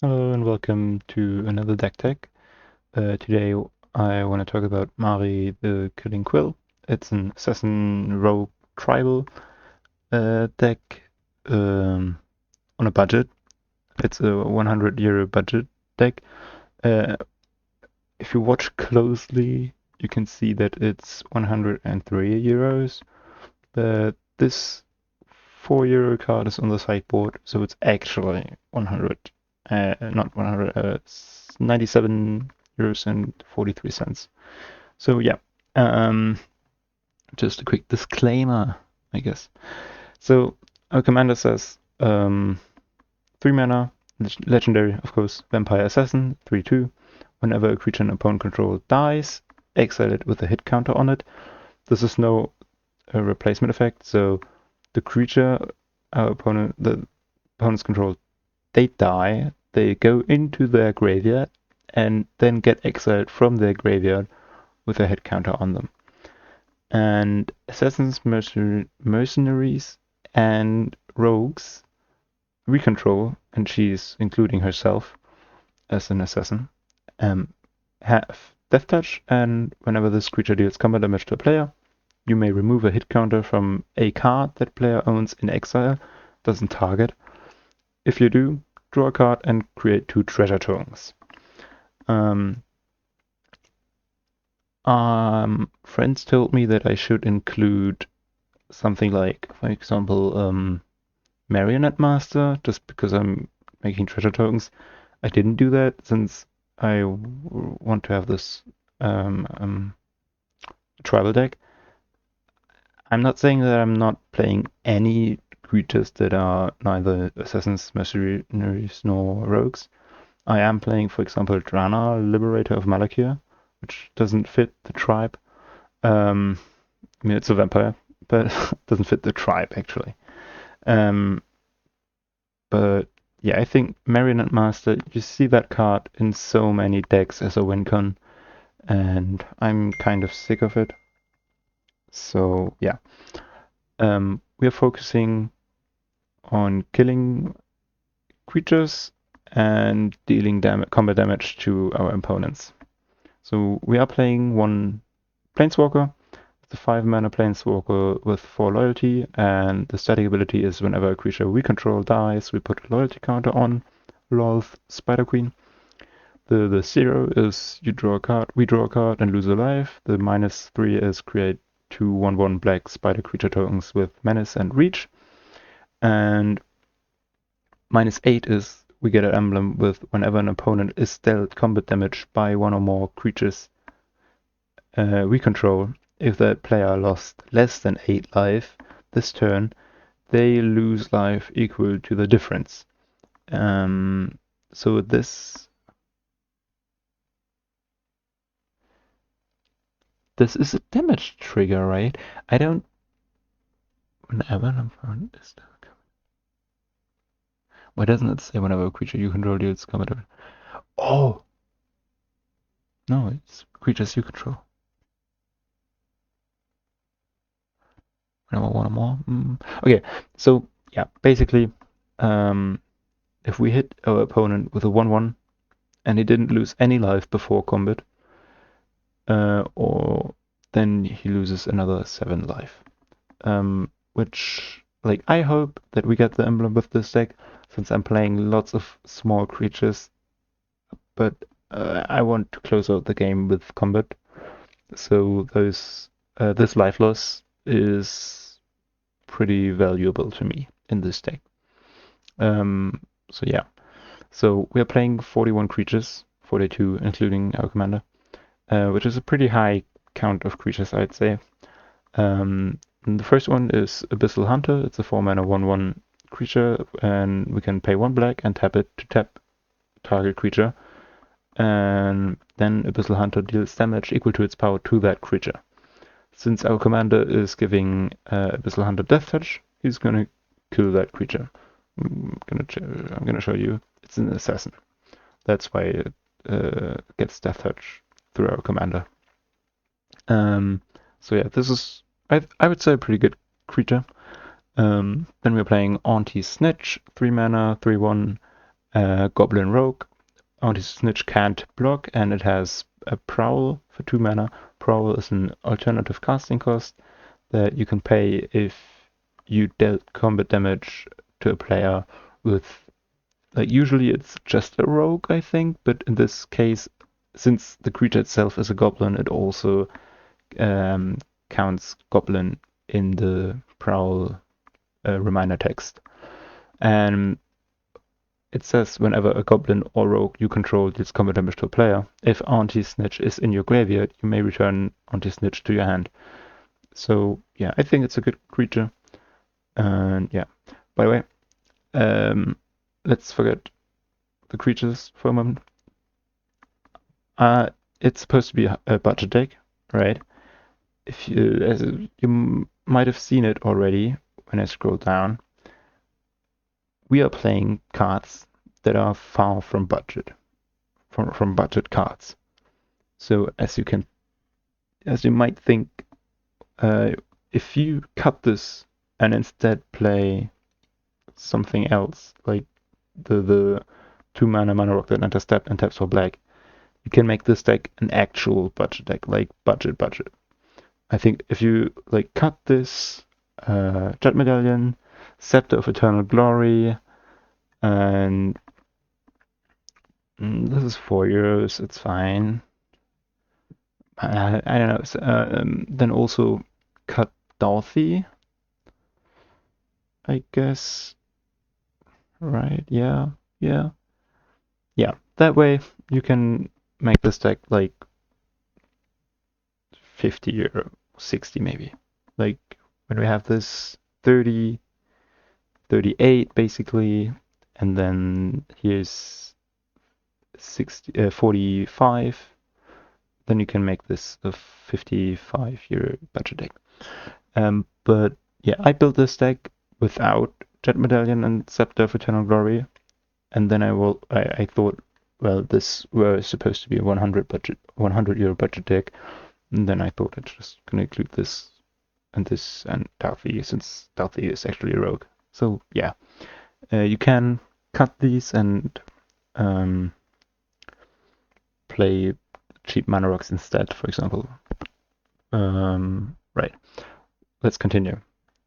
Hello and welcome to another Decktech. Today I want to talk about Mari the Killing Quill. It's an assassin rogue tribal deck on a budget. It's a 100 euro budget deck. Uh, if you watch closely, you can see that it's 103 euros. This 4 euro card is on the sideboard, so it's actually 100. Not 100, 97 euros and 43 cents. So yeah, um, just a quick disclaimer, I guess. So our commander says 3 mana, legendary, of course, Vampire Assassin, 3/2. Whenever a creature an opponent control dies, exile it with a hit counter on it. This is no replacement effect, so the creature the opponent's control, they die, they go into their graveyard and then get exiled from their graveyard with a hit counter on them. And assassins, mercenaries, and rogues recontrol, and she's including herself as an assassin, have death touch, and whenever this creature deals combat damage to a player, you may remove a hit counter from a card that player owns in exile, doesn't target. If you do, draw a card and create 2 treasure tokens. Friends told me that I should include something like, for example, Marionette Master, just because I'm making treasure tokens. I didn't do that since I want to have this tribal deck. I'm not saying that I'm not playing any creatures that are neither assassins, mercenaries, nor rogues. I am playing, for example, Drana, Liberator of Malakir, which doesn't fit the tribe. I mean, it's a vampire, but doesn't fit the tribe, actually. Um, but yeah, I think Marionette Master, you see that card in so many decks as a win con, and I'm kind of sick of it. So yeah, we are focusing on killing creatures and dealing combat damage to our opponents. So we are playing one Planeswalker. It's a 5 mana Planeswalker with 4 loyalty, and the static ability is whenever a creature we control dies, we put a loyalty counter on. Lolth Spider Queen. The 0 is you draw a card, we draw a card and lose a life. The -3 is create 2 1/1 black spider creature tokens with menace and reach. And -8 is we get an emblem with whenever an opponent is dealt combat damage by 1 or more creatures we control. If that player lost less than 8 life this turn, they lose life equal to the difference. So this is a damage trigger, right? I don't. Whenever an opponent is dealt. Why doesn't it say whenever a creature you control deals combat damage? Oh no, it's creatures you control. Whenever 1 or more. Okay, so yeah, basically, if we hit our opponent with a 1/1 and he didn't lose any life before combat, or then he loses another 7 life. Which, like, I hope that we get the emblem with this deck, since I'm playing lots of small creatures, but I want to close out the game with combat. So this life loss is pretty valuable to me in this deck. So yeah. So we are playing 41 creatures, 42 including our commander, which is a pretty high count of creatures, I'd say. And the first one is Abyssal Hunter. It's a 4 mana 1/1 creature, and we can pay 1 black and tap it to tap target creature. And then Abyssal Hunter deals damage equal to its power to that creature. Since our commander is giving Abyssal Hunter Death Touch, he's gonna kill that creature. I'm gonna show you. It's an assassin. That's why it gets Death Touch through our commander. So yeah, this is I would say a pretty good creature. Then we're playing Auntie Snitch, 3 mana, 3/1. Goblin Rogue. Anti-Snitch can't block, and it has a Prowl for 2 mana. Prowl is an alternative casting cost that you can pay if you dealt combat damage to a player with, like, usually it's just a rogue, I think, but in this case, since the creature itself is a goblin, it also counts goblin in the Prowl reminder text. And it says whenever a goblin or rogue you control deals combat damage to a player, if Anti-Snitch is in your graveyard, you may return Anti-Snitch to your hand. So yeah, I think it's a good creature. And yeah, by the way, let's forget the creatures for a moment. It's supposed to be a budget deck, right? If you, as you might have seen it already when I scroll down, we are playing cards that are far from budget, from budget cards. So as you might think, if you cut this and instead play something else, like the 2 mana rock that enters step and taps for black, you can make this deck an actual budget deck, like budget. I think if you like cut this Jet Medallion, Scepter of Eternal Glory, and this is 4 euros, it's fine. I don't know. So, then also cut Dorothy, I guess. Right? Yeah. That way you can make this deck like 50 euro, 60 maybe. Like when we have this 30, 38 basically, and then here's 45, then you can make this a 55 euro budget deck. But yeah, I built this deck without Jet Medallion and Scepter of Eternal Glory, and then I thought, well, this was supposed to be a 100 euro budget deck, and then I thought I'd just gonna include this and Dalthy, since Dalthy is actually a rogue. So yeah, you can cut these and play cheap mana rocks instead, for example. Right. Let's continue.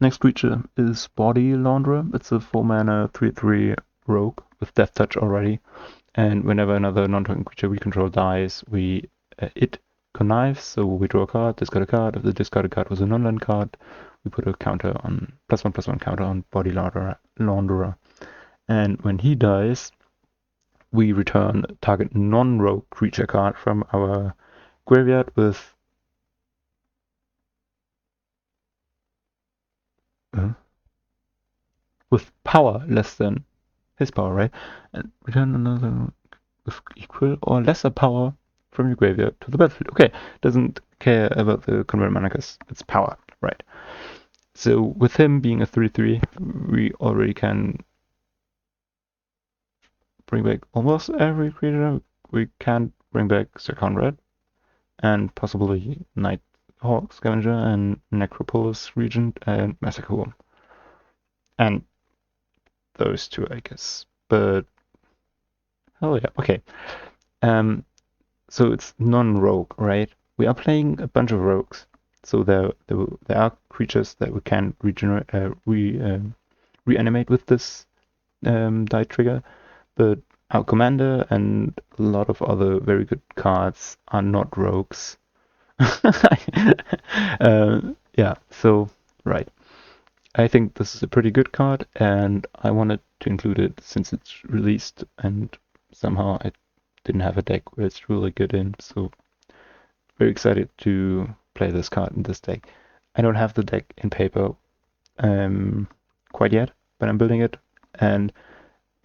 Next creature is Body Launderer. It's a 4 mana 3/3 rogue with Death Touch already. And whenever another non-token creature we control dies, it connives, so we draw a card, discard a card. If the discarded card was a non-land card, we put a counter on +1/+1 counter on Body Launderer. And when he dies, we return target non-rogue creature card from our graveyard with power less than his power, right? And return another with equal or lesser power from your graveyard to the battlefield. Okay, doesn't care about the convert mana because it's power, right? So with him being a 3/3, we already can bring back almost every creature. We can bring back Sir Conrad and possibly Nighthawk Scavenger and Necropolis Regent and Massacre Worm. And those two, I guess. But hell yeah, okay. So it's non-rogue, right? We are playing a bunch of rogues, so there are creatures that we can reanimate with this die trigger, but our commander and a lot of other very good cards are not rogues. Yeah, so right. I think this is a pretty good card, and I wanted to include it since it's released, and somehow I didn't have a deck where it's really good in, so very excited to play this card in this deck. I don't have the deck in paper quite yet, but I'm building it, and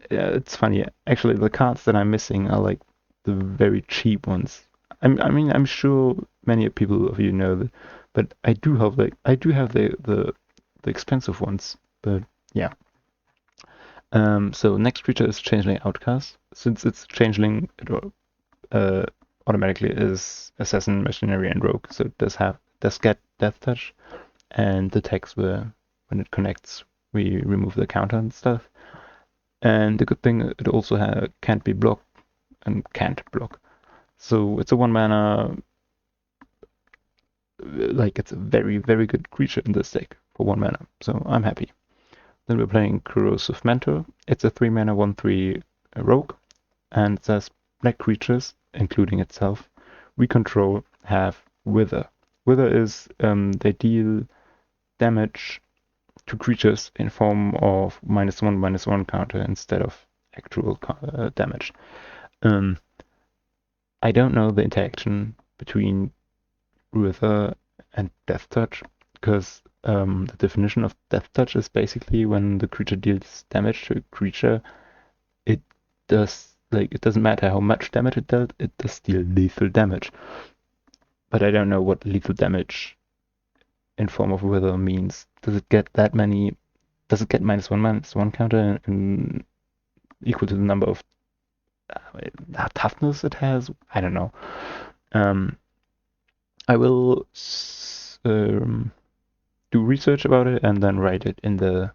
it's funny. Actually, the cards that I'm missing are like the very cheap ones. I'm sure many people of you know that, but I do have the expensive ones. But yeah. So next creature is Changeling Outcast. Since it's Changeling, it automatically is Assassin, Mercenary, and Rogue. So it does get Death Touch, and the text where when it connects, we remove the counter and stuff. And the good thing, it also can't be blocked and can't block. So it's a 1 mana, like it's a very, very good creature in this deck for 1 mana. So I'm happy. Then we're playing Corrosive Mentor. It's a 3 mana 1/3 rogue, and it says black creatures, including itself, we control have Wither. Wither is they deal damage to creatures in form of -1/-1 counter instead of actual damage. I don't know the interaction between Wither and Death Touch, because the definition of Death Touch is basically when the creature deals damage to a creature, it doesn't matter how much damage it does deal lethal damage. But I don't know what lethal damage in form of Wither means. Does it get that many? Does it get -1/-1 counter and equal to the number of toughness it has? I don't know. I will do research about it and then write it in the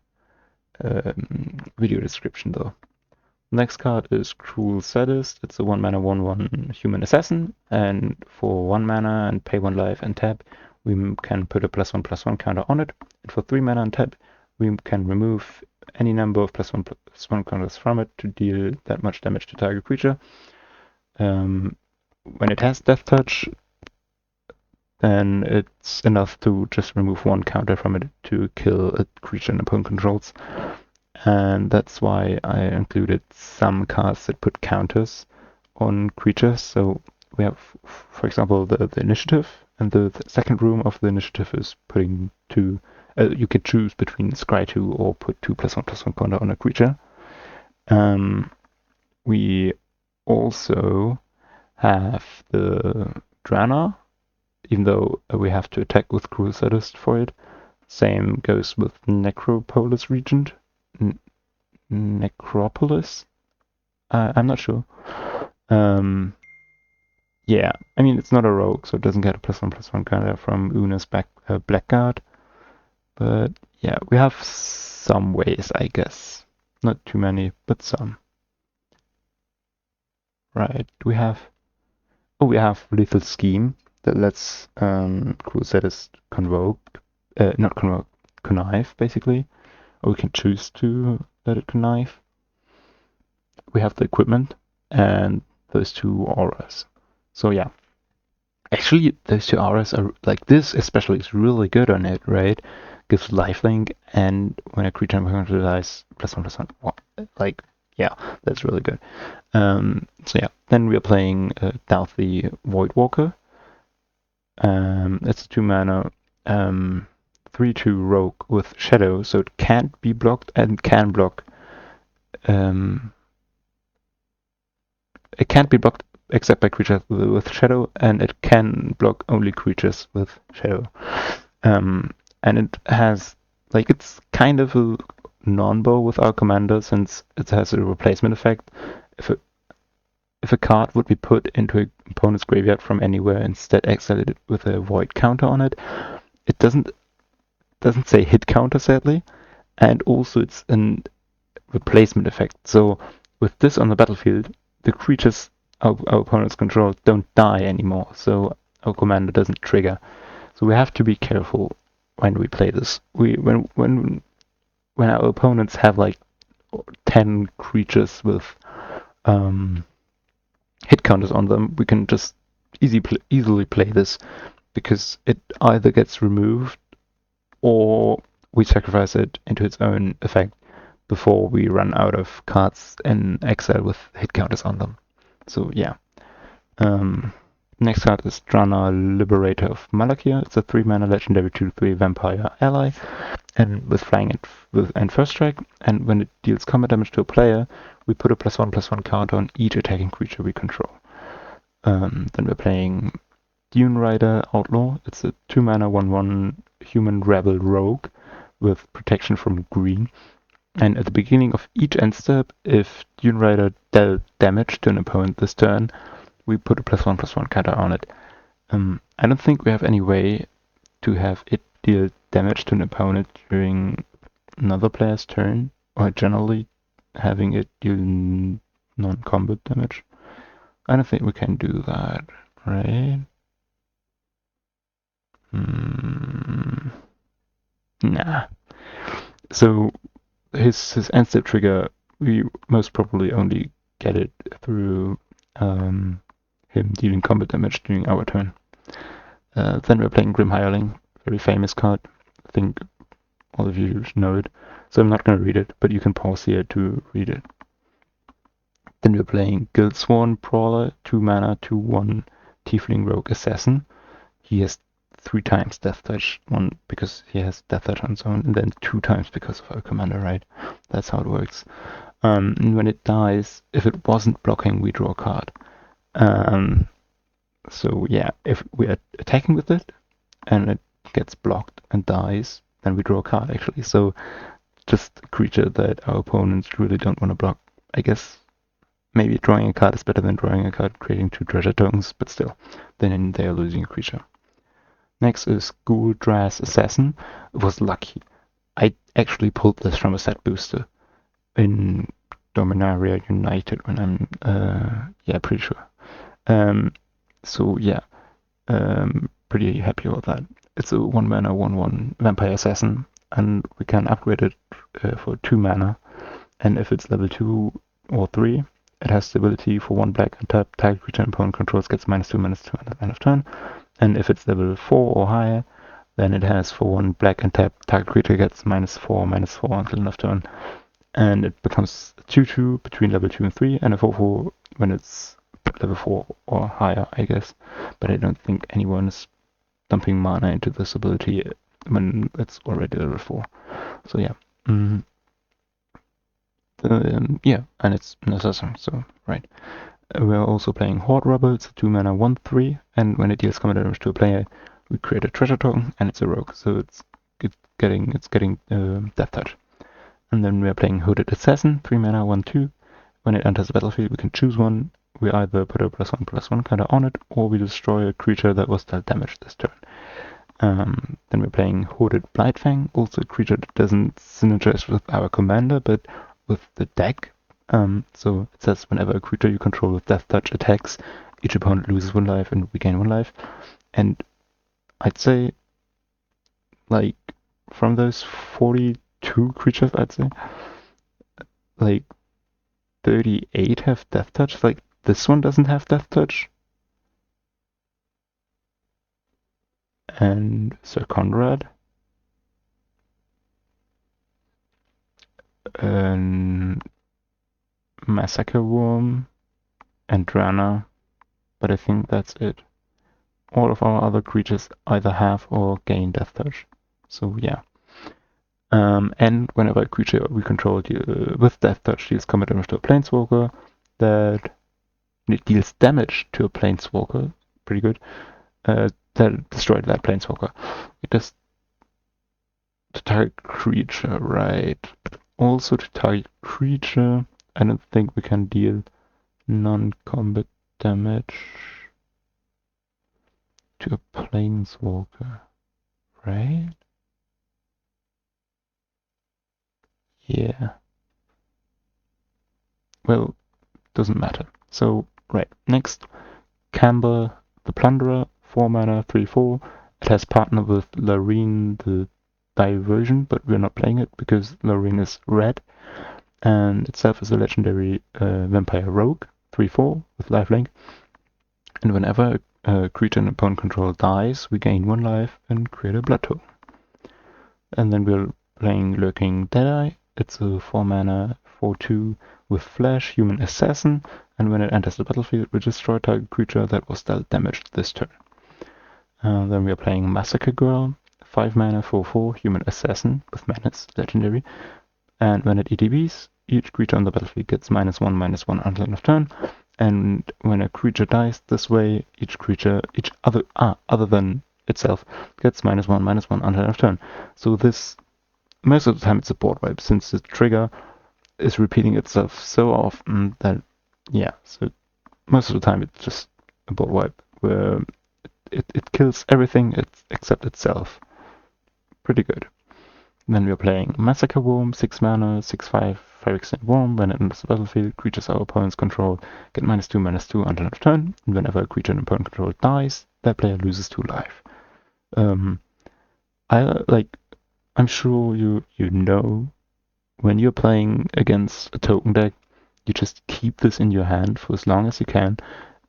video description though. Next card is Cruel Sadist. It's a 1 mana 1/1 human assassin, and for 1 mana and pay 1 life and tap, we can put a +1/+1 counter on it. And for 3 mana and tap, we can remove any number of +1/+1 counters from it to deal that much damage to target creature. When it has Death Touch, then it's enough to just remove 1 counter from it to kill a creature an opponent controls. And that's why I included some cards that put counters on creatures. So we have, for example, the initiative, and the second room of the initiative is putting 2. You can choose between scry 2 or put 2 +1/+1 counter on a creature. We also have the Drana, even though we have to attack with Cruel Sadist for it. Same goes with Necropolis Regent. Necropolis? I'm not sure. Yeah, I mean, it's not a rogue, so it doesn't get a +1/+1 counter from Una's Blackguard. But yeah, we have some ways, I guess. Not too many, but some. Right, we have Lethal Scheme that lets Cruel Sadist connive, basically. Or we can choose to let it connive. We have the equipment and those 2 auras. So yeah. Actually, those 2 auras are like this, especially is really good on it, right? Gives lifelink, and when a creature encounter dies, +1/+1. Like, yeah, that's really good. So yeah, then we are playing Doughty Voidwalker. It's a 2 mana 3/2 rogue with shadow, so it can't be blocked and can block. It can't be blocked except by creatures with shadow, and it can block only creatures with shadow. And it has, like, it's kind of a non-bow with our commander, since it has a replacement effect. If a card would be put into an opponent's graveyard from anywhere, instead exile it with a void counter on it, it doesn't say hit counter, sadly, and also it's a replacement effect. So with this on the battlefield, the creatures our opponents control don't die anymore, so our commander doesn't trigger. So we have to be careful when we play this. When our opponents have like 10 creatures with hit counters on them, we can just easily play this, because it either gets removed or we sacrifice it into its own effect before we run out of cards in exile with hit counters on them. So yeah. Next card is Drana, Liberator of Malakia. It's a 3 mana legendary 2/3 vampire ally, and with flying and first strike. And when it deals combat damage to a player, we put a +1/+1 counter on each attacking creature we control. Then we're playing Dune Rider Outlaw. It's a 2 mana 1/1 human rebel rogue with protection from green. And at the beginning of each end step, if Dune Rider dealt damage to an opponent this turn, we put a +1/+1 counter on it. I don't think we have any way to have it deal damage to an opponent during another player's turn, or generally having it deal non-combat damage. I don't think we can do that, right? Nah. So his end step trigger, we most probably only get it through him dealing combat damage during our turn. Then we're playing Grim Hireling, very famous card. I think all of you know it. So I'm not going to read it, but you can pause here to read it. Then we're playing Guildsworn Brawler, 2 mana, 2/1 Tiefling Rogue Assassin. He has 3 times Death Touch, one because he has Death Touch on his own, and then 2 times because of our commander, right? That's how it works. And when it dies, if it wasn't blocking, we draw a card. So yeah, if we are attacking with it, and it gets blocked and dies, then we draw a card actually. So just a creature that our opponents really don't want to block. I guess maybe drawing a card is better than drawing a card, creating 2 treasure tokens, but still, then they are losing a creature. Next is Ghoul-Dras Assassin. It was lucky. I actually pulled this from a set booster in Dominaria United when I'm, pretty sure. So yeah, pretty happy about that. It's a 1 mana 1/1 Vampire Assassin, and we can upgrade it for 2 mana. And if it's level 2 or 3, it has the ability for 1 black and tap, target creature opponent controls gets -2/-2 at the end of turn. And if it's level 4 or higher, then it has for 1 black and tap, target creature gets -4/-4 until end of turn. And it becomes a 2/2 between level 2 and 3, and a 4/4 when it's level 4 or higher, I guess. But I don't think anyone is dumping mana into this ability when it's already level 4. So yeah. And it's an assassin, so right. We are also playing Horde Rebel. It's a 2 mana 1/3, and when it deals combat damage to a player, we create a treasure token, and it's a rogue, so it's getting Death Touch. And then we are playing Hooded Assassin, 3 mana 1/2. When it enters the battlefield, we can choose one. We either put a +1/+1 counter on it, or we destroy a creature that was dealt damage this turn. Then we're playing Hooded Blightfang, also a creature that doesn't synergize with our commander, but with the deck. So it says whenever a creature you control with Death Touch attacks, each opponent loses 1 life and we gain 1 life. And I'd say, like, from those 42 creatures, I'd say, like, 38 have Death Touch. Like, this one doesn't have Death Touch. And Sir Conrad. And Massacre Worm. And Drana. But I think that's it. All of our other creatures either have or gain Death Touch. So yeah. And whenever a creature we control with Death Touch deals combat damage to a Planeswalker, that it deals damage to a Planeswalker, pretty good, that destroyed that Planeswalker. It does to target creature, right? Also to target creature, I don't think we can deal non-combat damage to a Planeswalker, right? Yeah. Well, doesn't matter. So, right, next, Camber the Plunderer, 4 mana, 3/4. It has partnered with Lareen the Diversion, but we're not playing it because Lareen is red. And itself is a legendary vampire rogue, 3/4 with lifelink. And whenever a creature in opponent control dies, we gain 1 life and create a blood token. And then we're playing Lurking Deadeye. It's a 4 mana 4/2 with Flash, Human Assassin, and when it enters the battlefield, we destroy target creature that was dealt damage this turn. Then we are playing Massacre Girl, 5 mana 4/4 Human Assassin with Menace, legendary. And when it ETBs, each creature on the battlefield gets -1/-1 until end of turn. And when a creature dies this way, each other than itself gets -1/-1 until end of turn. So this, most of the time it's a board wipe, since the trigger is repeating itself so often that, yeah, so most of the time it's just a board wipe where it kills everything except itself. Pretty good. Then we're playing Massacre Worm, 6 mana, 6/5, 5 Worm. When it enters the battlefield, creatures our opponents control get -2/-2 until end of turn. And whenever a creature an opponent control dies, that player loses 2 life. I'm sure you know when you're playing against a token deck, you just keep this in your hand for as long as you can,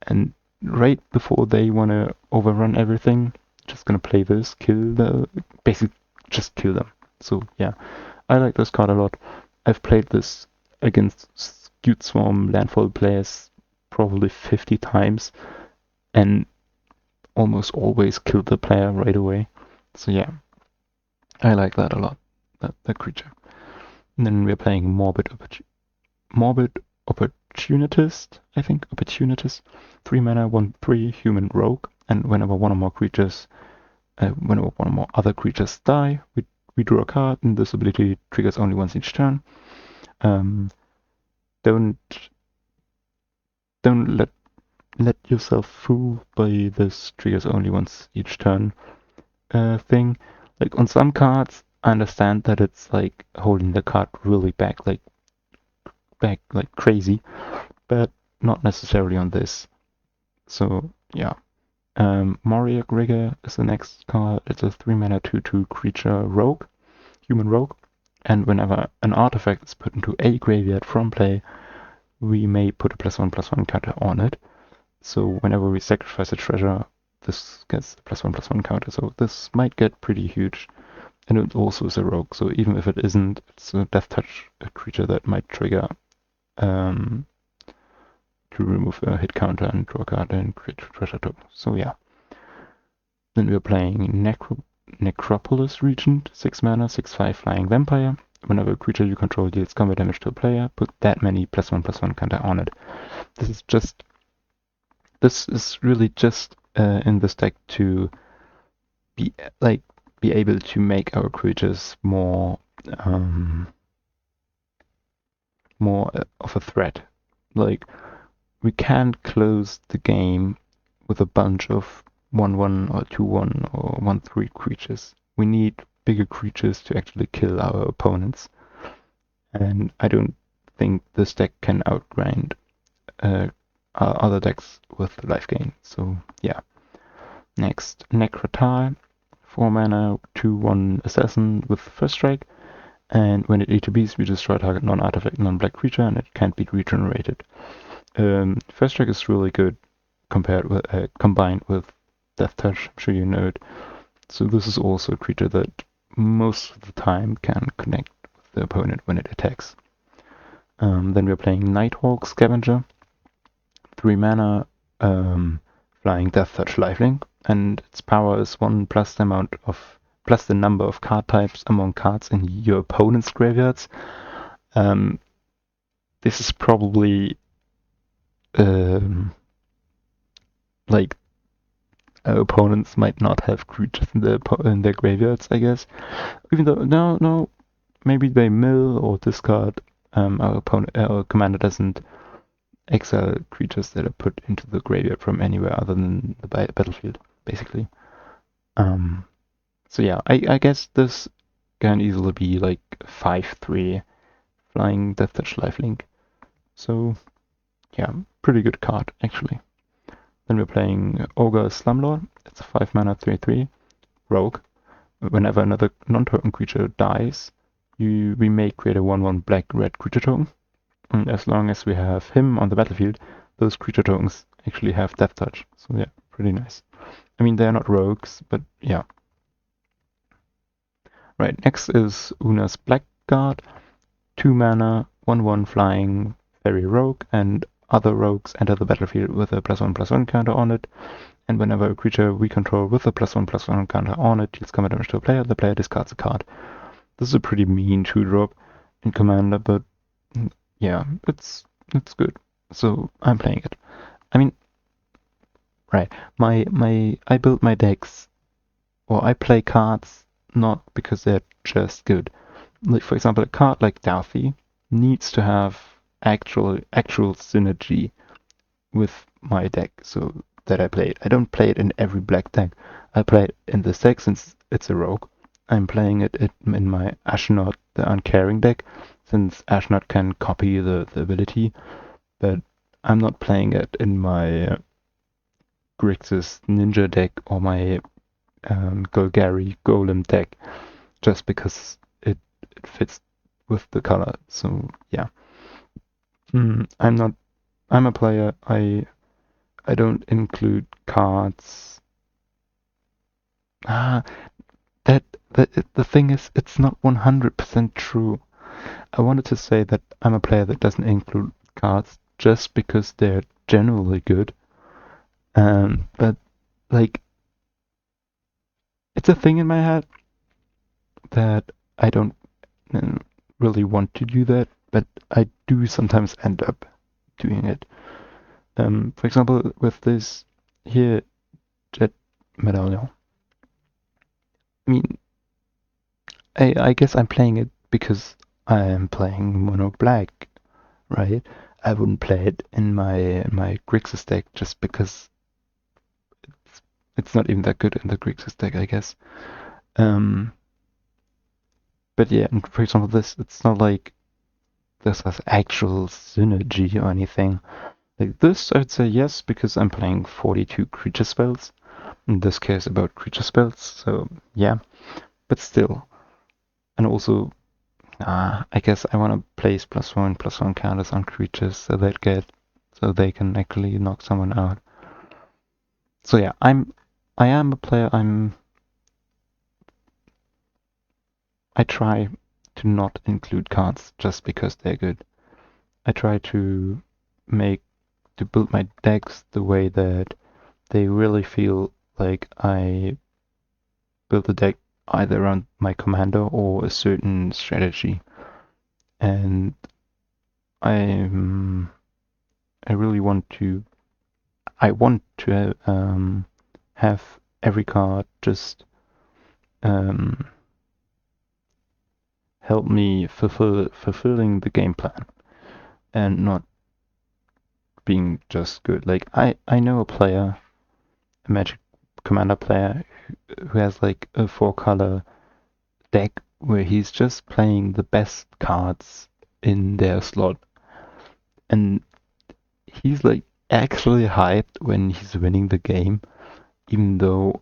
and right before they want to overrun everything, just gonna play this, basically just kill them. So yeah, I like this card a lot. I've played this against Skewed Swarm landfall players probably 50 times, and almost always killed the player right away. So yeah, I like that a lot, that creature. And then we're playing Morbid Opportunist, I think. Opportunist. 3 mana, 1/3 human rogue. And whenever one or more other creatures die, we draw a card, and this ability triggers only once each turn. Don't let yourself fool by this triggers only once each turn thing. Like on some cards, I understand that it's like holding the card really back like crazy, but not necessarily on this. So yeah. Moriak Rigger is the next card. It's a 3 mana 2/2 creature rogue, human rogue, and whenever an artifact is put into a graveyard from play, we may put a +1/+1 counter on it. So whenever we sacrifice a treasure, this gets a +1/+1 counter. So this might get pretty huge. And it also is a rogue, so even if it isn't, it's a Death Touch, a creature that might trigger to remove a hit counter and draw a card and create a treasure token. So yeah. Then we're playing Necropolis Regent, 6 mana, 6/5 flying vampire. Whenever a creature you control deals combat damage to a player, put that many +1/+1 counter on it. This is really just in this deck to be able to make our creatures more of a threat. Like, we can't close the game with a bunch of 1/1 or 2/1 or 1/3 creatures. We need bigger creatures to actually kill our opponents. And I don't think this deck can outgrind other decks with life gain. So yeah. Next, Necrotar, 4 mana, 2/1 assassin with first strike. And when it ETBs, we destroy target non-artifact, non-black creature, and it can't be regenerated. First strike is really good combined with Death Touch. I'm sure you know it. So this is also a creature that most of the time can connect with the opponent when it attacks. Then we're playing Nighthawk Scavenger, 3 mana, flying Death Touch lifelink, and its power is 1 plus the number of card types among cards in your opponent's graveyards. This is probably like opponents might not have creatures in their graveyards, I guess. Even though no, maybe they mill or discard. Our commander doesn't exile creatures that are put into the graveyard from anywhere other than the battlefield, basically. So yeah, I guess this can easily be like 5/3 flying Death Touch lifelink. So yeah, pretty good card actually. Then we're playing Ogre Slumlord. It's a 5 mana 3/3 rogue. Whenever another non-token creature dies, we may create a 1/1 black-red creature token. And as long as we have him on the battlefield, those creature tokens actually have Death Touch. So yeah, pretty nice. I mean, they're not rogues, but yeah. Right, next is Una's Blackguard. 2 mana, 1/1 flying fairy rogue, and other rogues enter the battlefield with a +1/+1 counter on it. And whenever a creature we control with a +1/+1 counter on it deals combat damage to a player, the player discards a card. This is a pretty mean 2-drop in Commander, but yeah, it's good. So I'm playing it. I mean, right, I build my decks, or I play cards not because they're just good. Like, for example, a card like Douthie needs to have actual synergy with my deck so that I play it. I don't play it in every black deck. I play it in this deck since it's a rogue. I'm playing it in my Astronaut, the Uncaring deck, since Astronaut can copy the ability, but I'm not playing it in my Grixis Ninja deck or my Golgari Golem deck, just because it fits with the color. So yeah, I'm not. I'm a player. I don't include cards. Ah, that the thing is, it's not 100% true. I wanted to say that I'm a player that doesn't include cards just because they're generally good. But like, it's a thing in my head that I don't uh, really want to do that, but I do sometimes end up doing it. For example, with this here jet medallion. I mean, I guess I'm playing it because I am playing mono black, right? I wouldn't play it in my Grixis deck just because it's not even that good in the Grixis deck, I guess. Um, but yeah, and for example, it's not like this has actual synergy or anything. Like this, I'd say yes, because I'm playing 42 creature spells. In this case, about creature spells, so yeah, but still. And also, I guess I want to place +1/+1 counters on creatures so they can actually knock someone out. So yeah, I am a player. I try to not include cards just because they're good. I try make to build my decks the way that they really feel like I build a deck either around my commander or a certain strategy. And I'm I really want to have every card just um, help me fulfilling the game plan and not being just good. Like I know a player, a Magic Commander player who has like a 4-color deck where he's just playing the best cards in their slot, and he's like actually hyped when he's winning the game, even though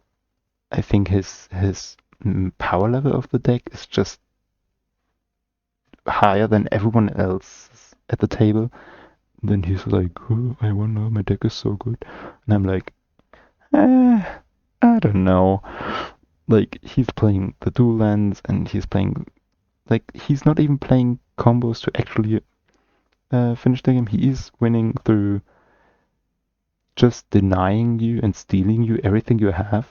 I think his power level of the deck is just higher than everyone else at the table. And then he's like, oh, I wonder, my deck is so good. And I'm like, I don't know. Like, he's playing the dual lands and he's playing, like, he's not even playing combos to actually finish the game. He is winning through just denying you and stealing you everything you have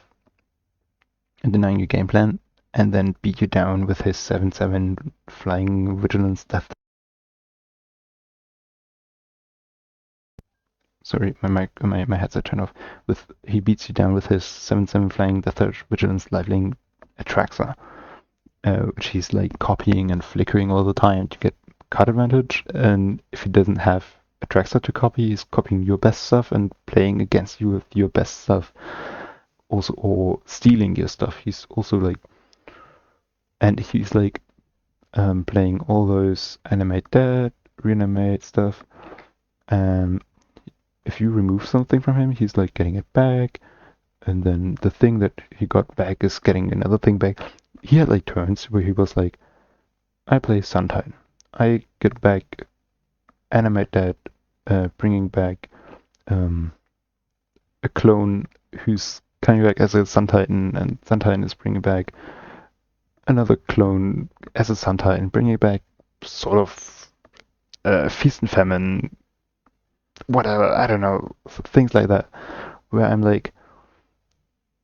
and denying your game plan and then beat you down with his 7/7 flying vigilance death. Sorry, my headset turned off. He beats you down with his 7/7 flying death touch vigilance liveling Atraxa, which he's like copying and flickering all the time to get card advantage. And if he doesn't have Atraxa to copy, he's copying your best stuff and playing against you with your best stuff. Also, or stealing your stuff. He's also like, and he's like playing all those animate dead, reanimate stuff. And if you remove something from him, he's like getting it back. And then the thing that he got back is getting another thing back. He had like turns where he was like, I play Sun Titan. I get back animate that, bringing back a clone who's coming back as a Sun Titan, and Sun Titan is bringing back another clone as a Sun Titan, bringing back sort of Feast and Famine, whatever, I don't know, things like that, where I'm like,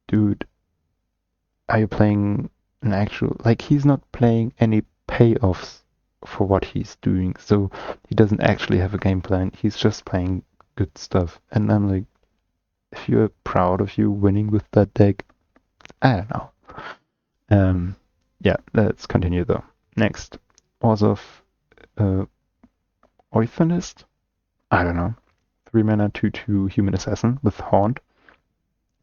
dude, are you playing an actual, like, he's not playing any payoffs for what he's doing, so he doesn't actually have a game plan, he's just playing good stuff. And I'm like, if you're proud of you winning with that deck, I don't know. Yeah, let's continue though. Next, Orzhov, uh, Euthymist? I don't know. 3 mana, 2/2 human assassin with Haunt.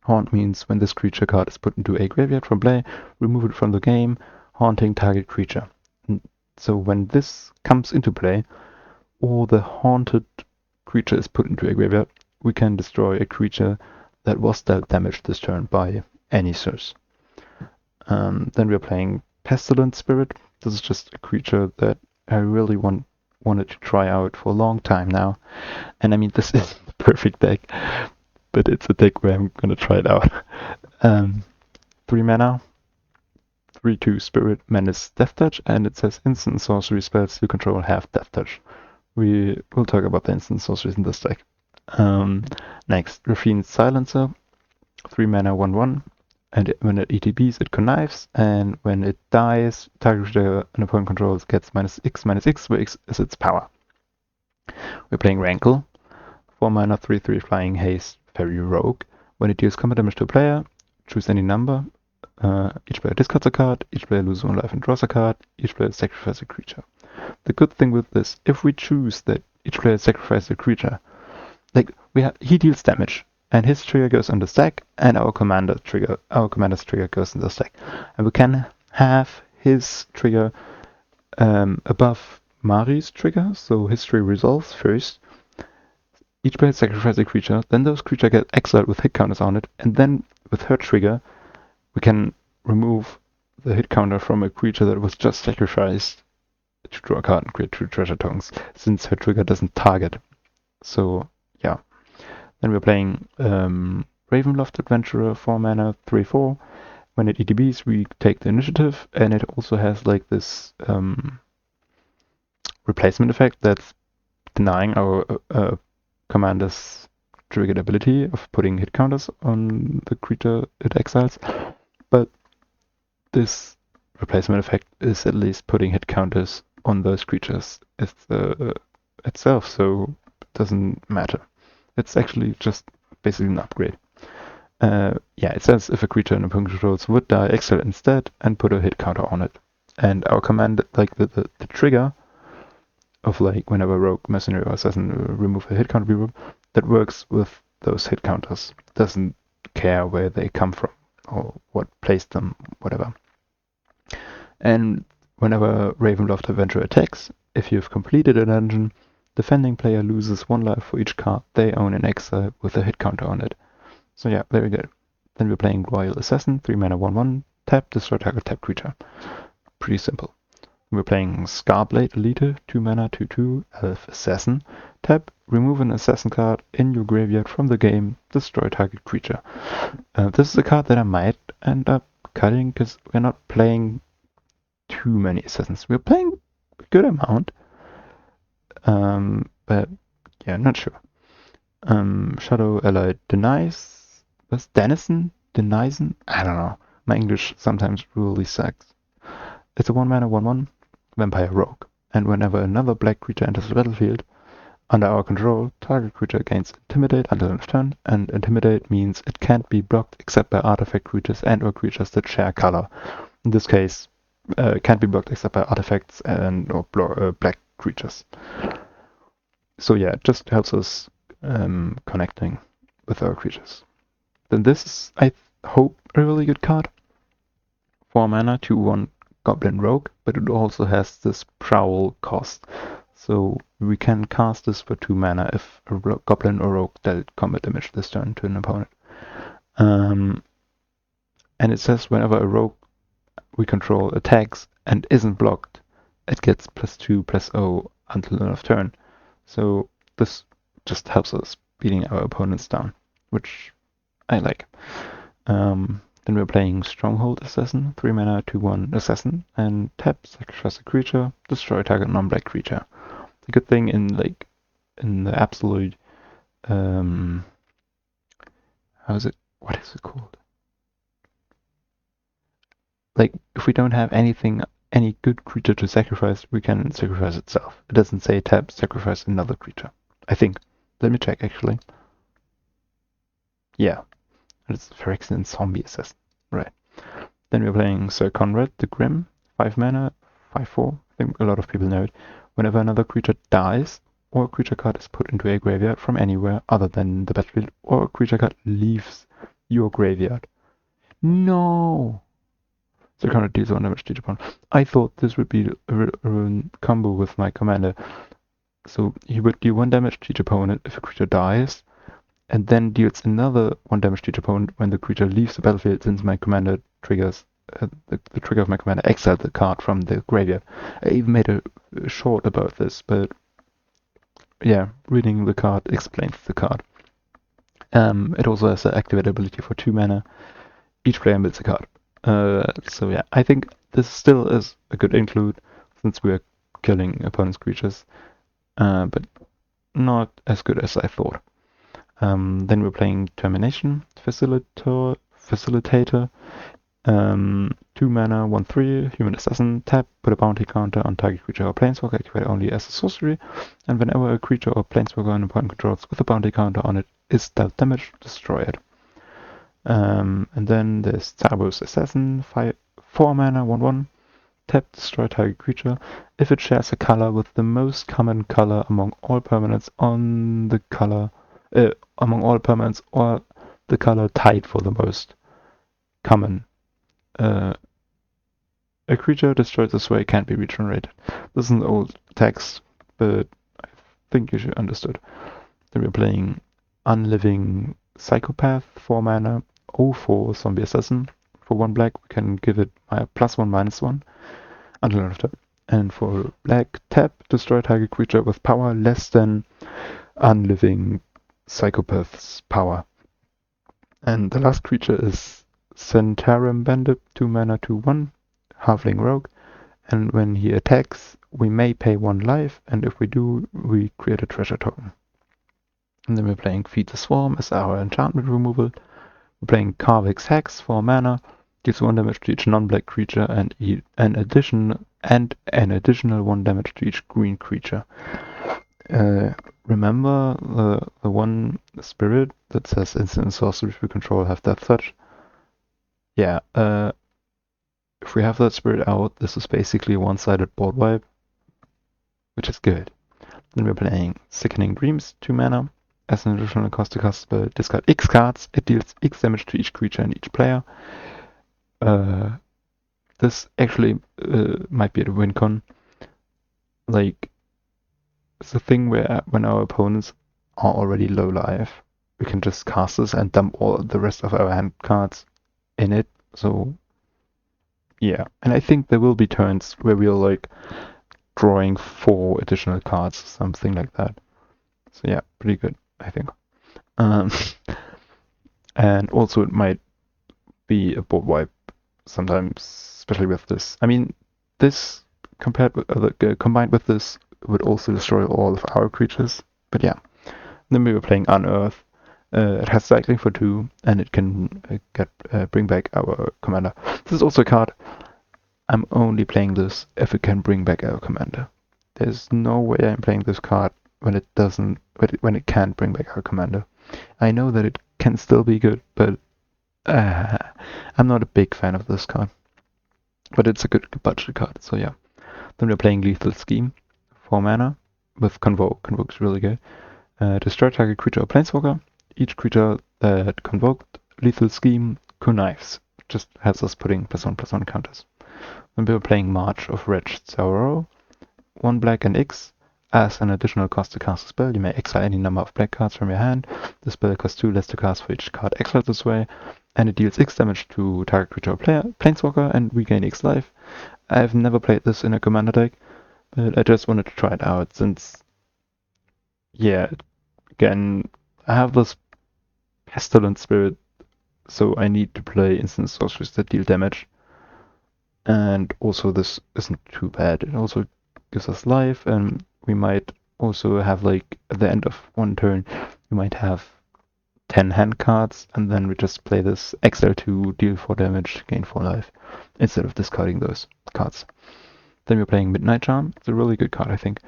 Haunt means when this creature card is put into a graveyard from play, remove it from the game, haunting target creature. So when this comes into play, or the haunted creature is put into a graveyard, we can destroy a creature that was dealt damage this turn by any source. Then we're playing Pestilent Spirit. This is just a creature that I really wanted to try out for a long time now. And I mean, this is the perfect deck, but it's a deck where I'm gonna try it out. 3 mana, 3/2 Spirit, Menace, Death Touch, and it says instant sorcery spells you control have Death Touch. We will talk about the instant sorceries in this deck. Next, Raffine's Silencer, 3 mana, 1/1, and when it ETBs, it connives, and when it dies, target creature an opponent controls gets -X, where X is its power. We're playing Rankle, 4 mana, 3/3 flying haste, fairy rogue. When it deals combat damage to a player, choose any number. Each player discards a card, each player loses 1 life and draws a card, each player sacrifices a creature. The good thing with this, if we choose that each player sacrifices a creature, like he deals damage, and his trigger goes on the stack, and our commander's trigger goes in the stack, and we can have his trigger above Mari's trigger, so his trigger resolves first. Each player sacrifices a creature, then those creatures get exiled with hit counters on it, and then with her trigger, we can remove the hit counter from a creature that was just sacrificed to draw a card and create 2 treasure tokens, since her trigger doesn't target. So yeah. Then we're playing Ravenloft Adventurer, 4 mana, 3/4. When it ETBs, we take the initiative, and it also has like this replacement effect that's denying our commander's triggered ability of putting hit counters on the creature it exiles. But this replacement effect is at least putting hit counters on those creatures itself, so it doesn't matter. It's actually just basically an upgrade. Yeah, it says if a creature in opponent controls would die, exile instead and put a hit counter on it. And our command, like the trigger of like whenever rogue, mercenary, or assassin remove a hit counter, that works with those hit counters. Doesn't care where they come from or what placed them, whatever. And whenever Ravenloft Adventurer attacks, if you've completed a dungeon, defending player loses 1 life for each card they own in exile with a hit counter on it. So yeah, very good. Then we're playing Royal Assassin, 3 mana, 1/1, tap, destroy target tap creature. Pretty simple. We're playing Scarblade Elite, 2 mana, 2/2, Elf Assassin, tap, remove an assassin card in your graveyard from the game, destroy target creature. This is a card that I might end up cutting because we're not playing too many assassins. We're playing a good amount. But yeah, not sure. Shadow Ally denies. Was Denizen? I don't know. My English sometimes really sucks. It's a 1 mana, 1/1 vampire rogue. And whenever another black creature enters the battlefield under our control, target creature gains Intimidate until end of turn. And Intimidate means it can't be blocked except by artifact creatures and or creatures that share color. In this case, can't be blocked except by artifacts and or black creatures. So yeah, it just helps us connecting with our creatures. Then this is, I hope, a really good card. 4 mana, 2/1 Goblin Rogue, but it also has this Prowl cost. So we can cast this for 2 mana if a Goblin or Rogue dealt combat damage this turn to an opponent. And it says whenever a Rogue we control attacks and isn't blocked, it gets +2/+0 until end of turn. So this just helps us beating our opponents down, which I like. Then we're playing Stronghold Assassin, 3 mana, 2/1 Assassin, and tap, sacrifice a creature, destroy target non-black creature. The good thing in the absolute what is it called? Like if we don't have any good creature to sacrifice, we can sacrifice itself. It doesn't say tap, sacrifice another creature. I think. Let me check actually. Yeah. It's Phyrexian Zombie Assassin. Right. Then we're playing Sir Conrad the Grim, 5 mana, 5/4. I think a lot of people know it. Whenever another creature dies, or a creature card is put into a graveyard from anywhere other than the battlefield, or a creature card leaves your graveyard. No! The current deals 1 damage to each opponent. I thought this would be a combo with my commander. So he would deal 1 damage to each opponent if a creature dies, and then deals another 1 damage to each opponent when the creature leaves the battlefield, since my commander triggers the trigger of my commander exiled the card from the graveyard. I even made a short about this, but yeah, reading the card explains the card. It also has the activate ability for 2 mana. Each player builds a card. So yeah, I think this still is a good include since we are killing opponent's creatures, but not as good as I thought. Then we're playing Termination Facilitator. 2 mana, 1/3, Human Assassin, tap, put a bounty counter on target creature or planeswalker, activate only as a sorcery, and whenever a creature or planeswalker an opponent controls with a bounty counter on it is dealt damage, destroy it. And then there's Tabos Assassin, 4 mana, 1/1, tap, destroy target creature if it shares a color with the most common color among all permanents on the color, among all permanents or the color tied for the most common. A creature destroyed this way can't be regenerated. This is an old text, but I think you should understood. Then we're playing Unliving Psychopath, 4 mana, 0/4 Zombie Assassin. For 1 black, we can give it a +1/-1 until end of turn. And for black, tap, destroy target creature with power less than Unliving Psychopath's power. And the last creature is Centaurum Bandit, 2 mana, 2/1. Halfling Rogue, and when he attacks, we may pay 1 life, and if we do, we create a treasure token. And then we're playing Feed the Swarm as our enchantment removal. We're playing Karvik's Hex, 4 mana, deals 1 damage to each non-black creature and an additional 1 damage to each green creature. Remember the one spirit that says instant sorceries we control have Death Touch? Yeah, if we have that spirit out, this is basically a one-sided board wipe, which is good. Then we're playing Sickening Dreams, 2 mana. As an additional cost to cast spell, discard X cards. It deals X damage to each creature and each player. This actually might be at a win con. Like, it's a thing where when our opponents are already low life, we can just cast this and dump all the rest of our hand cards in it. So yeah, and I think there will be turns where we're like drawing 4 additional cards, something like that. So yeah, pretty good, I think. And also it might be a board wipe sometimes, especially with this. I mean, this combined with this would also destroy all of our creatures. But yeah, then we were playing Unearth. It has cycling for 2, and it can bring back our commander. This is also a card. I'm only playing this if it can bring back our commander. There's no way I'm playing this card when it can't bring back our commander. I know that it can still be good, but I'm not a big fan of this card. But it's a good budget card, so yeah. Then we're playing Lethal Scheme, 4 mana, with Convoke. Convoke's really good. Destroy target creature or planeswalker. Each creature that convoked Lethal Scheme connives. Just has us putting +1/+1 counters. Then we're playing March of Wretched Sorrow, 1 black and X. As an additional cost to cast a spell, you may exile any number of black cards from your hand. The spell costs 2 less to cast for each card exiled this way, and it deals X damage to target creature or planeswalker and regain X life. I've never played this in a commander deck, but I just wanted to try it out since, yeah, again, I have this Pestilent Spirit, so I need to play instant sorceries that deal damage. And also this isn't too bad. It also gives us life, and we might also have, like, at the end of 1 turn, we might have 10 hand cards, and then we just play this exile to deal 4 damage, gain 4 life, instead of discarding those cards. Then we're playing Midnight Charm. It's a really good card, I think.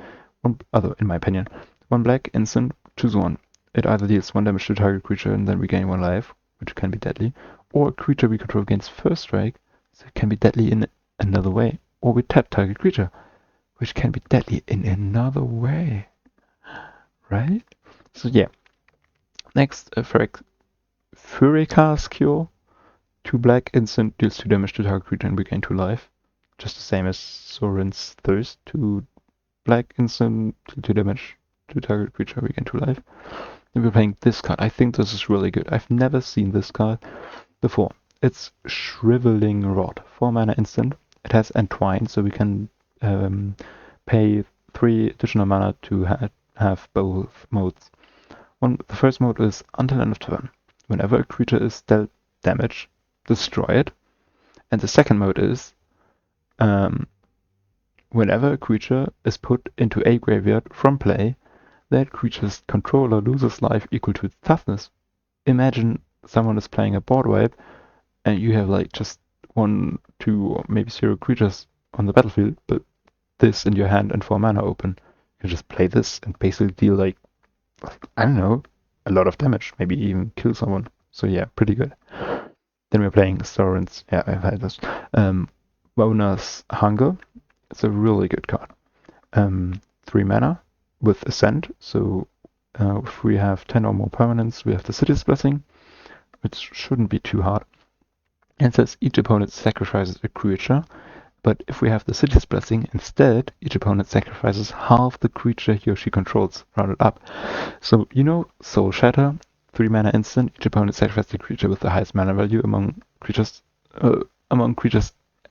One other, in my opinion. 1 black, instant, choose 1. It either deals 1 damage to target creature and then we gain 1 life, which can be deadly, or a creature we control gains first strike, so it can be deadly in another way. Or we tap target creature, which can be deadly in another way. Right? So yeah. Next, Furika's Cure. 2 black, instant, deals 2 damage to target creature and regain 2 life. Just the same as Sorin's Thirst. 2 black, instant, deal 2 damage to target creature, regain 2 life. And we're playing this card. I think this is really good. I've never seen this card before. It's Shriveling Rod. 4 mana instant. It has Entwine, so we can pay 3 additional mana to have both modes. The first mode is until end of turn. Whenever a creature is dealt damage, destroy it. And the second mode is whenever a creature is put into a graveyard from play, that creature's controller loses life equal to its toughness. Imagine someone is playing a board wipe and you have like just 1, 2, or maybe 0 creatures on the battlefield, but this in your hand and 4 mana open. You just play this and basically deal like I don't know, a lot of damage, maybe even kill someone. So yeah, pretty good. Then we're playing Sorin's, yeah, I've had this. Wona's Hunger. It's a really good card. 3 mana with Ascent, so if we have 10 or more permanents, we have the City's Blessing, which shouldn't be too hard. And it says each opponent sacrifices a creature, but if we have the City's Blessing, instead, each opponent sacrifices half the creature he or she controls, rounded up. So, you know, Soul Shatter, 3 mana instant, each opponent sacrifices the creature with the highest mana value among creatures,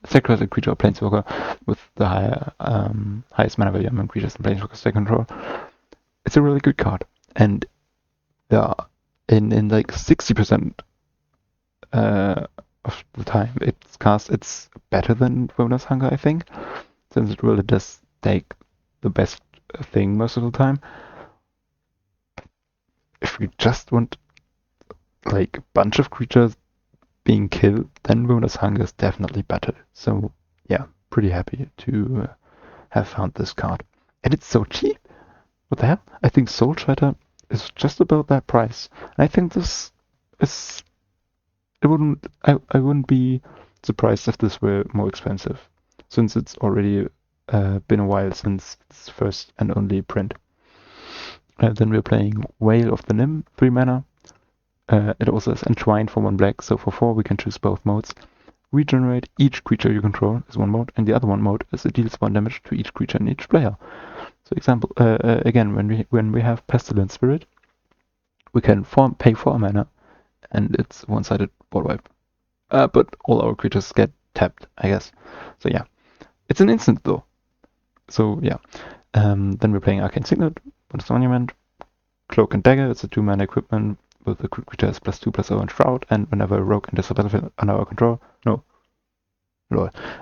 sacrifice a creature or planeswalker with the highest mana value among creatures and planeswalkers they control. It's a really good card. And yeah, in like 60% of the time it's cast, it's better than Wona's Hunger, I think, since it really does take the best thing most of the time. If we just want like a bunch of creatures being killed, then Wona's Hunger is definitely better. So yeah, pretty happy to have found this card. And it's so cheap. What the hell? I think Soul Shatter is just about that price. And I think this is I wouldn't be surprised if this were more expensive, since it's already been a while since its first and only print. Then we're playing Whale of the Nim, 3 mana. It also has Entwine for 1 black, so for 4 we can choose both modes. Regenerate each creature you control is 1 mode, and the other 1 mode is it deals 1 damage to each creature and each player. So example, again, when we have Pestilent Spirit, we can pay 4 mana, and it's one-sided board wipe. But all our creatures get tapped, I guess. So yeah, it's an instant though. So yeah, then we're playing Arcane Signet, Bonus Monument, Cloak and Dagger. It's a 2 mana equipment with the creature has +2/+0 and Shroud, and whenever a rogue enters the battlefield under our control,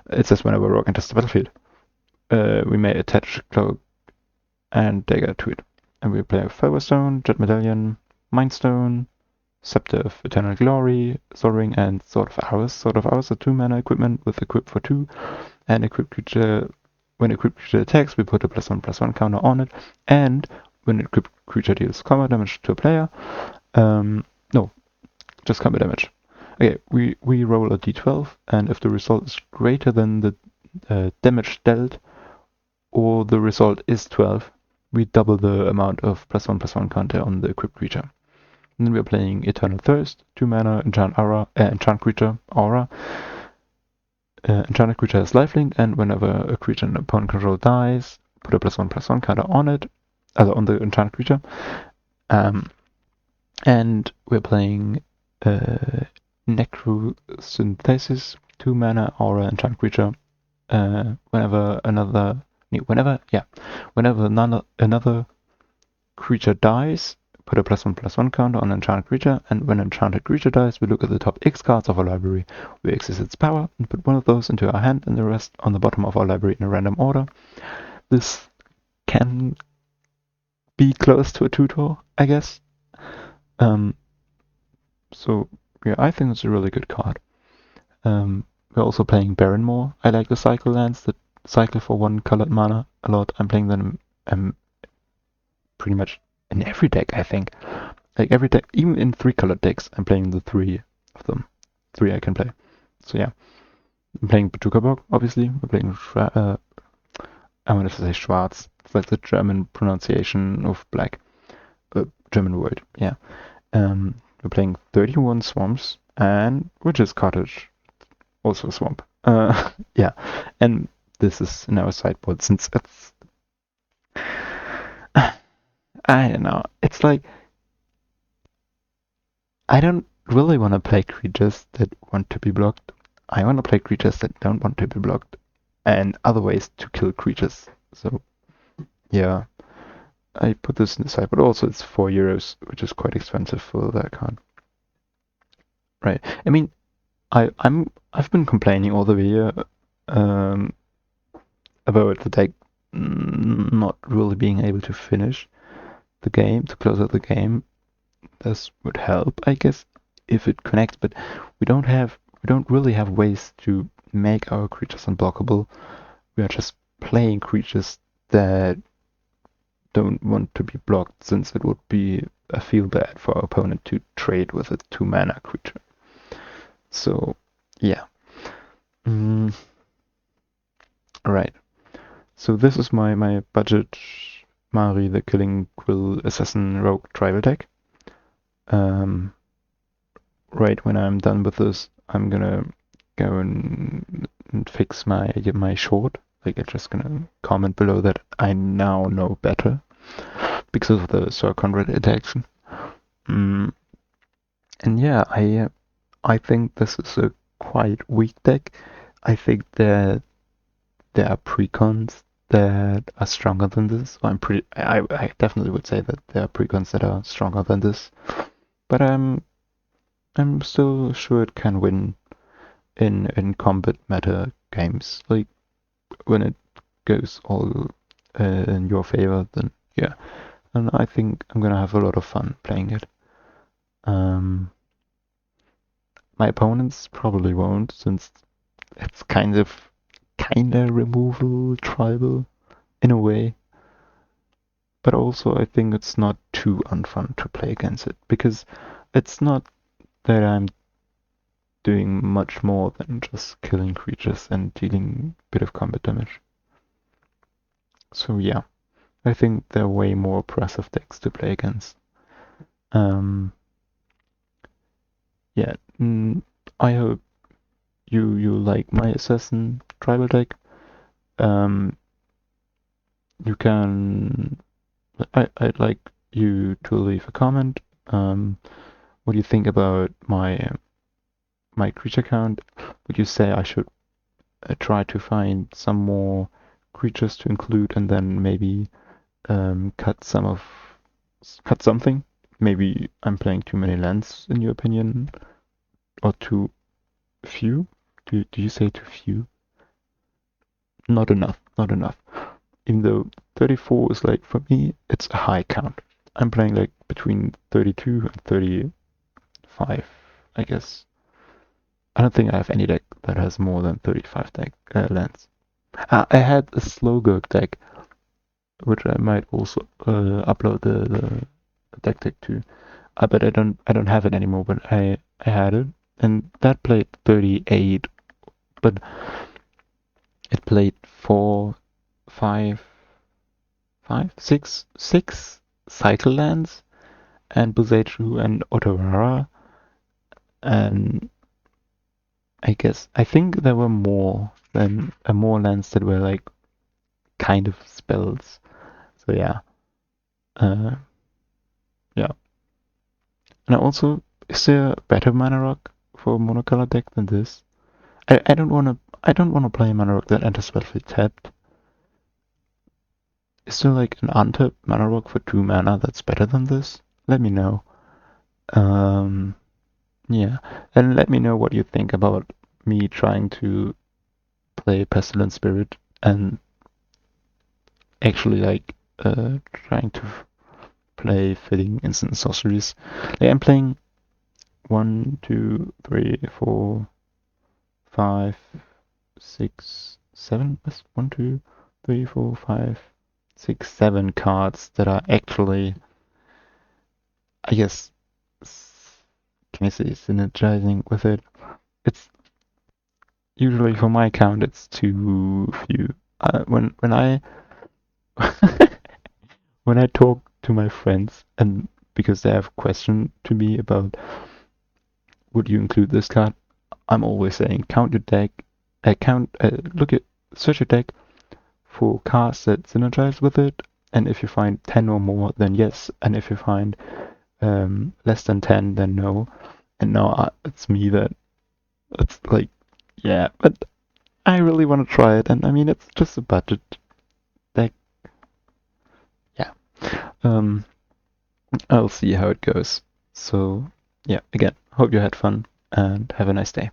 it says whenever a rogue enters the battlefield, we may attach Cloak and Dagger to it. And we play Firestone, Jet Medallion, Mindstone, Scepter of Eternal Glory, Soul Ring, and Sword of Hours. Sword of Hours are 2 mana equipment with equip for 2, and equipped creature. When equipped creature attacks, we put a +1/+1 counter on it, and when equipped creature deals combat damage to a player, just combat damage. Okay, we roll a d12, and if the result is greater than the damage dealt, or the result is 12, we double the amount of +1/+1 counter on the equipped creature. And then we're playing Eternal Thirst, 2 mana, enchant creature, aura. Enchanted creature has lifelink, and whenever a creature an opponent control dies, put a +1/+1 counter on it, on the enchanted creature. And we're playing Necrosynthesis, 2 mana, aura, enchanted creature. Whenever another creature dies, put a +1/+1 counter on enchanted creature, and when enchanted creature dies, we look at the top X cards of our library. We access its power and put 1 of those into our hand and the rest on the bottom of our library in a random order. This can be close to a tutor, I guess. So yeah, I think it's a really good card. We're also playing Barrenmoor. I like the cycle lands that cycle for 1 colored mana a lot. I'm playing them pretty much in every deck, I think. Like every deck, even in 3 colored decks, I'm playing the 3 of them. 3 I can play. So yeah. I'm playing Betukabok, obviously. We're playing I wanted to say Schwarz. It's like the German pronunciation of black. German word, yeah. We're we're playing 31 swamps, and which is cottage, also a swamp. Yeah, and this is in our sideboard since it's I don't know. It's like I don't really want to play creatures that want to be blocked. I want to play creatures that don't want to be blocked, and other ways to kill creatures. So yeah, I put this in the side, but also it's €4, which is quite expensive for that card. Right. I mean, I've been complaining all the year um, about the deck not really being able to finish the game, to close out the game. This would help, I guess, if it connects, but we don't really have ways to make our creatures unblockable. We are just playing creatures that don't want to be blocked, since it would be a feel bad for our opponent to trade with a 2-mana creature. So yeah. Alright. So this is my budget Mari the Killing Quill Assassin Rogue tribal deck. Right when I'm done with this, I'm gonna go and fix my short. Like, I'm just gonna comment below that I now know better because of the Sir Conrad interaction. And yeah, I think this is a quite weak deck. I think that there are precons that are stronger than this. I definitely would say that there are precons that are stronger than this. But I'm still sure it can win in combat meta games. Like, when it goes all in your favor, then yeah. And I think I'm gonna have a lot of fun playing it. My opponents probably won't, since it's kinda removal tribal in a way. But also I think it's not too unfun to play against it, because it's not that I'm doing much more than just killing creatures and dealing a bit of combat damage. So yeah, I think there are way more oppressive decks to play against. Yeah, I hope you like my Assassin tribal deck. You can. I'd like you to leave a comment. What do you think about my creature count? Would you say I should try to find some more creatures to include, and then maybe cut something? Maybe I'm playing too many lands, in your opinion, or too few? Do you say too few? Not enough, not enough. Even though 34 is like, for me, it's a high count. I'm playing like between 32 and 35, I guess. I don't think I have any deck that has more than 35 lands. I had a Slowgurk deck, which I might also upload the Decktech to. But I don't have it anymore. But I had it, and that played 38. But it played 4, 5, 6 cycle lands, and Buzechu and Otawara, and I think there were more lands that were like kind of spells. So yeah, yeah. And also, is there a better mana rock for a monocolor deck than this? I don't wanna play a mana rock that enters battlefield tapped. Is there like an untapped mana rock for 2 mana that's better than this? Let me know. Yeah, and let me know what you think about me trying to play Pestilent Spirit and actually like trying to play fitting instant sorceries. Like, I'm playing 1, 2, 3, 4, 5, 6, 7. 1, 2, 3, 4, 5, 6, 7 cards that are actually, I guess, can I say, synergizing with it. It's usually, for my account, it's too few. When I when I talk to my friends and because they have questioned to me about would you include this card. I'm always saying count your deck, search your deck for cards that synergize with it, and if you find 10 or more, then yes, and if you find less than 10, then no. And now it's me that it's like, yeah, but I really want to try it, and I mean it's just a budget deck. Yeah. I'll see how it goes. So yeah, again, hope you had fun and have a nice day.